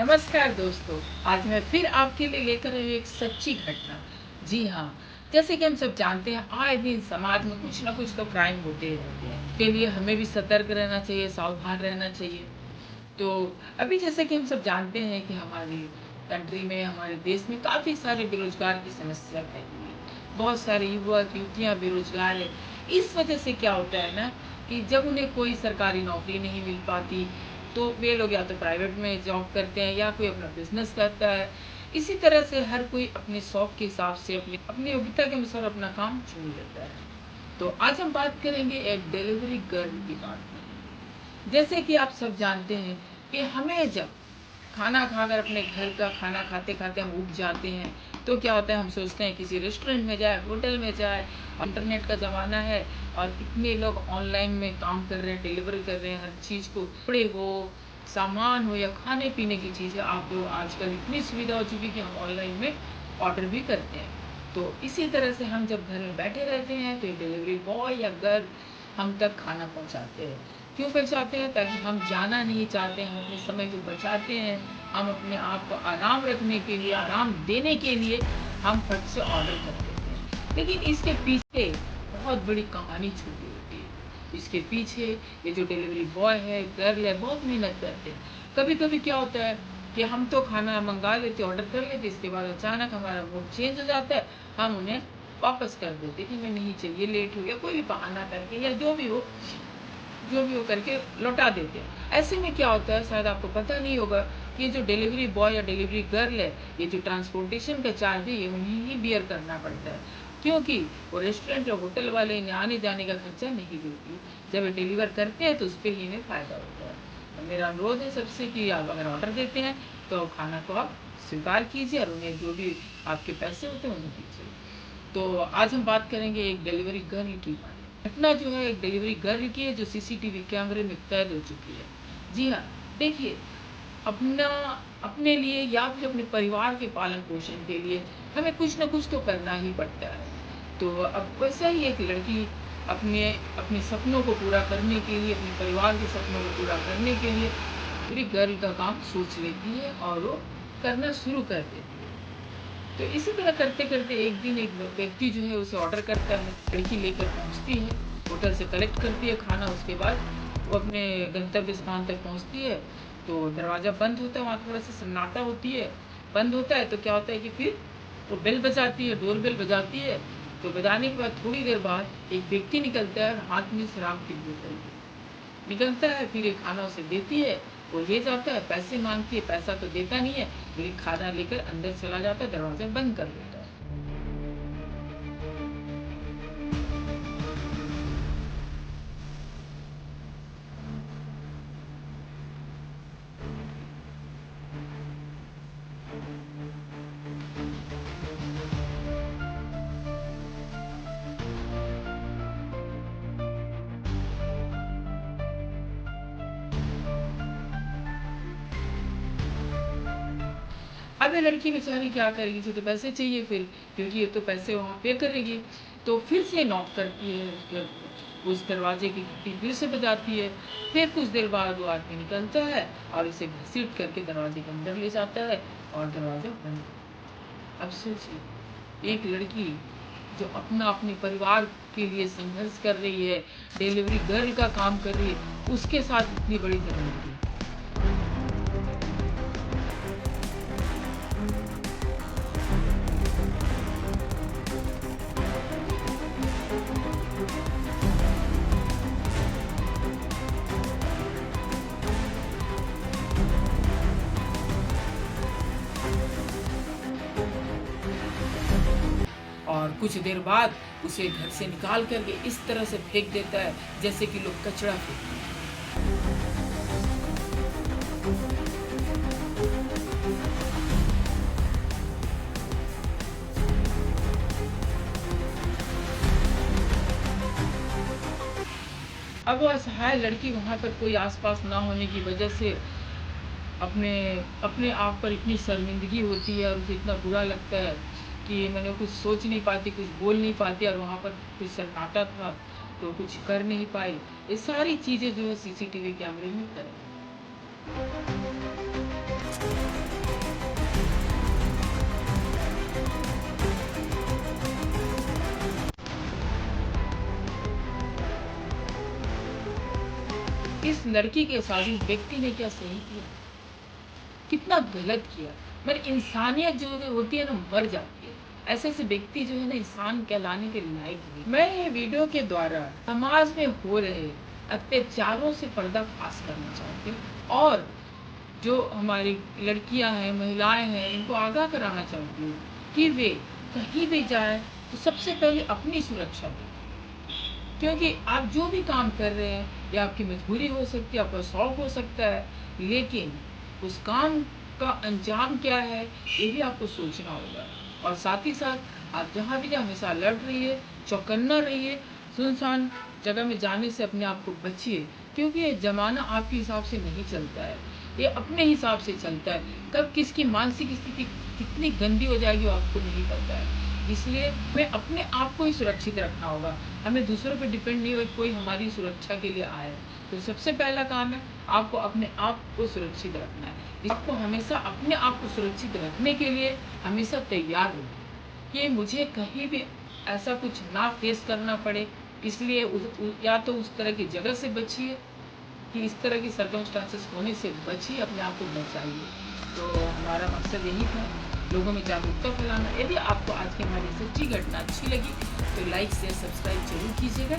नमस्कार दोस्तों। आज मैं फिर आपके लिए लेकर आई हूँ एक सच्ची घटना। जी हाँ, जैसे कि हम सब जानते हैं आए दिन समाज में कुछ ना कुछ तो क्राइम होते ही रहते हैं। के लिए हमें भी सतर्क रहना चाहिए, सावधान रहना चाहिए। तो अभी जैसे कि हम सब जानते हैं कि हमारी कंट्री में, हमारे देश में काफ़ी सारे बेरोज़गार की समस्या फैली हुई है। बहुत सारे युवक, युवतियाँ बेरोज़गार हैं। इस वजह से क्या होता है ना कि जब उन्हें कोई सरकारी नौकरी नहीं मिल पाती, तो वे लोग या तो प्राइवेट में जॉब करते हैं या कोई अपना बिज़नेस करता है। इसी तरह से हर कोई अपने शौक के हिसाब से, अपनी अपनी योग्यता के अनुसार अपना काम चुन लेता है। तो आज हम बात करेंगे एक डिलीवरी गर्ल की बात करेंगे। जैसे कि आप सब जानते हैं कि हमें जब खाना खाकर अपने घर का खाना खाते-खाते हम ऊब जाते हैं, तो क्या होता है हम सोचते हैं किसी रेस्टोरेंट में जाए, होटल में जाए। इंटरनेट का ज़माना है और इतने लोग ऑनलाइन में काम कर रहे हैं, डिलीवरी कर रहे हैं हर चीज़ को। कपड़े हो, सामान हो या खाने-पीने की चीज़ें, आप आजकल इतनी सुविधा हो चुकी है कि हम ऑनलाइन में ऑर्डर भी करते हैं। तो इसी तरह से हम जब घर में बैठे रहते हैं तो ये डिलीवरी बॉय या गर्ल हम तक खाना पहुँचाते हैं। क्यों पहुँचाते हैं? ताकि हम जाना नहीं चाहते, हम अपने समय को बचाते हैं, हम अपने आप को आराम रखने के लिए, आराम देने के लिए हम फट से ऑर्डर कर देते हैं। लेकिन इसके पीछे बहुत बड़ी कहानी छुपी होती है। इसके पीछे ये जो डिलीवरी बॉय है, गर्ल है, बहुत मेहनत करते हैं। कभी-कभी क्या होता है कि हम तो खाना मँगा लेते, ऑर्डर कर लेते, इसके बाद अचानक हमारा मूड चेंज हो जाता है, हम उन्हें वापस कर देते कि हमें नहीं चाहिए, लेट हो गया, कोई भी बहाना करके या जो भी हो करके लौटा देते हैं। ऐसे में क्या होता है, शायद आपको पता नहीं होगा कि ये जो डिलीवरी बॉय या डिलीवरी गर्ल है, ये जो ट्रांसपोर्टेशन का चार्ज है, ये उन्हें ही बियर करना पड़ता है। क्योंकि वो रेस्टोरेंट या होटल वाले इन्हें आने-जाने का खर्चा नहीं देती। जब ये डिलीवर करते हैं तो उसपे ही इन्हें फ़ायदा होता है। तो मेरा अनुरोध है सबसे कि आप अगर ऑर्डर देते हैं तो खाना को आप स्वीकार कीजिए और उन्हें जो भी आपके पैसे होते हैं उन्हें दीजिए। तो आज हम बात करेंगे एक डिलीवरी गर्ल की। घटना जो है एक डिलीवरी गर्ल की है जो सीसीटीवी कैमरे में कैद हो चुकी है। जी हाँ, देखिए, अपना अपने लिए या फिर अपने परिवार के पालन-पोषण के लिए हमें कुछ न कुछ तो करना ही पड़ता है। तो अब वैसा ही एक लड़की अपने अपने सपनों को पूरा करने के लिए, अपने परिवार के सपनों को पूरा करने के लिए पूरी गर्ल का काम सोच लेती है और वो करना शुरू कर देती है। तो इसी तरह करते-करते एक दिन एक व्यक्ति जो है उसे ऑर्डर करता है, लड़की लेकर पहुँचती है, होटल से कलेक्ट करती है खाना, उसके बाद वो अपने गंतव्य स्थान तक पहुँचती है, तो दरवाज़ा बंद होता है, वहाँ थोड़ा-सा सन्नाटा होती है, बंद होता है तो क्या होता है कि फिर वो बेल बजाती है, डोर बेल बजाती है, तो बजाने के बाद थोड़ी देर बाद एक व्यक्ति निकलता है और हाथ में शराब की बोतल लिए। निकलता है, फिर ये खाना उसे देती है, वो ले जाता है, पैसे माँगती है, पैसा तो देता नहीं है, लेकिन खाना लेकर अंदर चला जाता है, दरवाज़ा बंद कर देता है। अब ये लड़की बेचारी क्या करेगी, इसे तो पैसे चाहिए फिर, क्योंकि ये तो पैसे वहाँ पे करेगी। तो फिर से नॉक करती है, उस दरवाजे की घंटी फिर से बजाती है। फिर कुछ देर बाद वो आदमी निकलता है और इसे घसीट करके दरवाजे के अंदर ले जाता है और दरवाज़ा बंद। अब सोचिए, एक लड़की जो अपना अपने परिवार के लिए संघर्ष कर रही है, डिलीवरी गर्ल का काम कर रही है, उसके साथ इतनी बड़ी दरिंदगी। और कुछ देर बाद उसे घर से निकाल कर के इस तरह से फेंक देता है जैसे कि लोग कचरा फेंकते हैं। अब वो असहाय लड़की वहाँ पर कोई आस-पास ना होने की वजह से अपने अपने आप पर इतनी शर्मिंदगी होती है और उसे इतना बुरा लगता है कि मैंने कुछ सोच नहीं पाती, कुछ बोल नहीं पाती और वहाँ पर कुछ सन्नाटा था, तो कुछ कर नहीं पाई। ये सारी चीज़ें जो है सीसीटीवी कैमरे में कैद हैं। इस लड़की के साथ इस व्यक्ति ने क्या सही किया, कितना गलत किया। मगर इंसानियत जो है होती है ना, मर जाती है। ऐसे ऐसे व्यक्ति जो है ना इंसान कहलाने के लायक नहीं। मैं ये वीडियो के द्वारा समाज में हो रहे अत्याचारों से पर्दाफाश करना चाहती हूँ और जो हमारी लड़कियां हैं, महिलाएं हैं, इनको आगाह कराना चाहती हूँ कि वे कहीं भी जाए तो सबसे पहले अपनी सुरक्षा दें। क्योंकि आप जो भी काम कर रहे हैं, ये आपकी मजबूरी हो सकती है, आपका शौक हो सकता है, लेकिन उस काम का अंजाम क्या है ये भी आपको सोचना होगा। और साथ ही साथ आप जहाँ भी जाए हमेशा अलर्ट रहिए, चौकन्ना रहिए, सुनसान जगह में जाने से अपने आप को बचिए। क्योंकि ये ज़माना आपके हिसाब से नहीं चलता है, ये अपने हिसाब से चलता है। कब किसकी मानसिक स्थिति कितनी गंदी हो जाएगी वो आपको नहीं पता है। इसलिए हमें अपने आप को ही सुरक्षित रखना होगा, हमें दूसरों पर डिपेंड नहीं हो कोई हमारी सुरक्षा के लिए आए। तो सबसे पहला काम है आपको अपने आप को सुरक्षित रखना है। इसको हमेशा अपने आप को सुरक्षित रखने के लिए हमेशा तैयार रहिए कि मुझे कहीं भी ऐसा कुछ ना फेस करना पड़े। इसलिए या तो उस तरह की जगह से बचिए कि इस तरह की सर्कमस्टांसेस होने से बचिए, अपने आप को बचाइए। तो हमारा मकसद यही था, लोगों में जागरूकता फैलाना। यदि आपको आज की हमारी सच्ची घटना अच्छी लगी तो लाइक शेयर सब्सक्राइब जरूर कीजिएगा।